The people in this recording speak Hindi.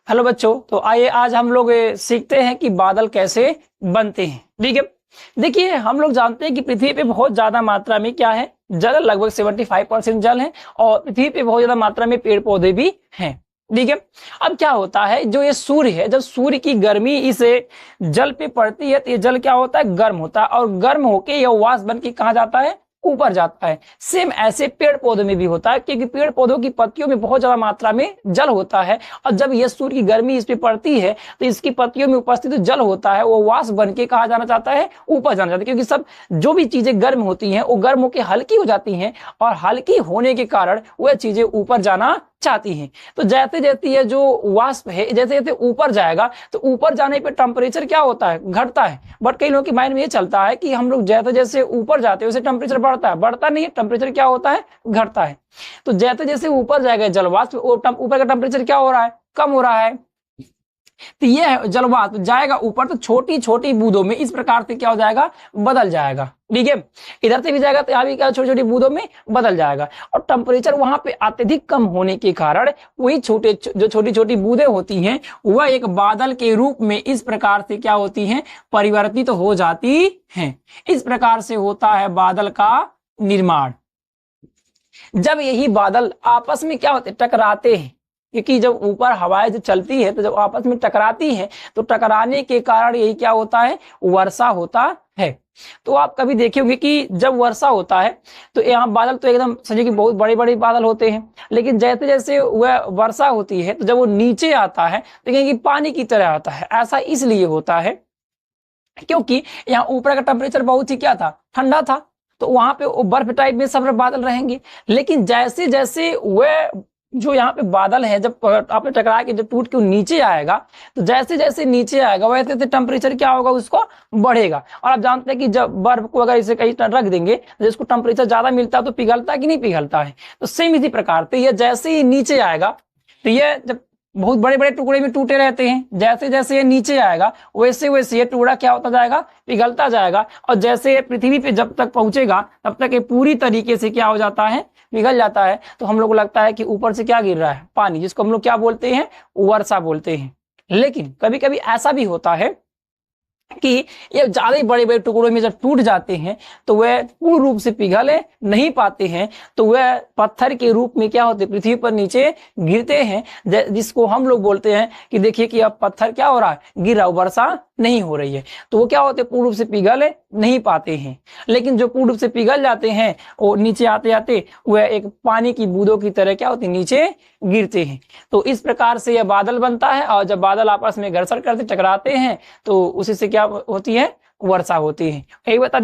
हेलो बच्चों, तो आइए आज हम लोग सीखते हैं कि बादल कैसे बनते हैं। ठीक है, देखिए हम लोग जानते हैं कि पृथ्वी पे बहुत ज्यादा मात्रा में क्या है, जल, लगभग 75% जल है और पृथ्वी पे बहुत ज्यादा मात्रा में पेड़ पौधे भी हैं। ठीक है, अब क्या होता है, जो ये सूर्य है, जब सूर्य की गर्मी इस जल पे पड़ती है तो ये जल क्या होता है, गर्म होता है और गर्म होके यह वाष्प बन के कहाँ जाता है, ऊपर जाता है। सेम ऐसे पेड़ पौधों में भी होता है, क्योंकि पेड़ पौधों की पत्तियों में बहुत ज्यादा मात्रा में जल होता है और जब यह सूर्य की गर्मी इस पे पड़ती है तो इसकी पत्तियों में उपस्थित जो जल होता है वो वाष्प बन के कहा जाना चाहता है, ऊपर जाना चाहता है। क्योंकि सब जो भी चीजें गर्म होती हैं वो गर्म होकर हल्की हो जाती हैं और हल्की होने के कारण वह चीजें ऊपर जाना चाहती हैं। तो जैसे जैसे ये जो वाष्प है जैसे जैसे ऊपर जाएगा तो ऊपर जाने पे टेम्परेचर क्या होता है, घटता है। बट कई लोगों के माइंड में ये चलता है कि हम लोग जैसे जैसे ऊपर जाते हैं वैसे टेम्परेचर बढ़ता है, बढ़ता नहीं है, टेम्परेचर क्या होता है, घटता है। तो जैसे जैसे ऊपर जाएगा जलवाष्प, ऊपर का टेम्परेचर क्या हो रहा है, कम हो रहा है। तो ये जलवाष्प जाएगा ऊपर तो छोटी छोटी बूंदों में इस प्रकार से क्या हो जाएगा, बदल जाएगा। ठीक है, इधर से भी जाएगा तो यहाँ भी क्या छोटी छोटी बूंदों में बदल जाएगा और टेम्परेचर वहां पे अत्यधिक कम होने के कारण वही जो छोटी छोटी बूंदें होती हैं वह एक बादल के रूप में इस प्रकार से क्या होती हैं, परिवर्तित हो जाती हैं। इस प्रकार से होता है बादल का निर्माण। जब यही बादल आपस में क्या होते, टकराते हैं, क्योंकि जब ऊपर हवाएं जो चलती है तो जब आपस में टकराती है तो टकराने के कारण यही क्या होता है, वर्षा होता है। तो आप कभी देखे होंगे कि जब वर्षा होता है तो यहाँ बादल तो एकदम समझिए कि बहुत बड़े बड़े बादल होते हैं, लेकिन जैसे जैसे वह वर्षा होती है तो जब वो नीचे आता है तो कहेंगे पानी की तरह आता है। ऐसा इसलिए होता है क्योंकि यहाँ ऊपर का टेम्परेचर बहुत ही क्या था, ठंडा था, तो वहां पे बर्फ टाइप में सब बादल रहेंगे। लेकिन जैसे जैसे वह जो यहाँ पे बादल है जब आपने टकरा के जब टूट के नीचे आएगा तो जैसे जैसे नीचे आएगा वैसे वैसे टेम्परेचर क्या होगा, उसको बढ़ेगा। और आप जानते हैं कि जब बर्फ को अगर इसे कहीं रख देंगे तो जिसको टेम्परेचर ज्यादा मिलता है तो पिघलता है कि नहीं पिघलता है। तो सेम इसी प्रकार से ये जैसे ही नीचे आएगा तो ये जब बहुत बड़े बड़े टुकड़े में टूटे रहते हैं, जैसे जैसे ये नीचे आएगा वैसे वैसे ये टुकड़ा क्या होता जाएगा, पिघलता जाएगा और जैसे पृथ्वी पे जब तक पहुंचेगा तब तक ये पूरी तरीके से क्या हो जाता है, पिघल जाता है। तो हम लोग को लगता है कि ऊपर से क्या गिर रहा है, पानी, जिसको हम लोग क्या बोलते हैं, वर्षा बोलते हैं। लेकिन कभी कभी ऐसा भी होता है कि ये ज्यादा बड़े बड़े टुकड़ों में जब टूट जाते हैं तो वह पूर्ण रूप से पिघल नहीं पाते हैं, तो वह पत्थर के रूप में क्या होते, पृथ्वी पर नीचे गिरते हैं, जिसको हम लोग बोलते हैं कि देखिए कि अब पत्थर क्या हो रहा है, गिर रहा, वर्षा नहीं हो रही है। तो वो क्या होते, पूर्ण रूप से पिघल नहीं पाते हैं। लेकिन जो पूर्ण रूप से पिघल जाते हैं वो नीचे आते आते वह एक पानी की बूंदों की तरह क्या होते, नीचे गिरते हैं। तो इस प्रकार से यह बादल बनता है और जब बादल आपस में घर्षण करते, टकराते हैं तो उसी से क्या होती है, वर्षा होती है। एक बता दे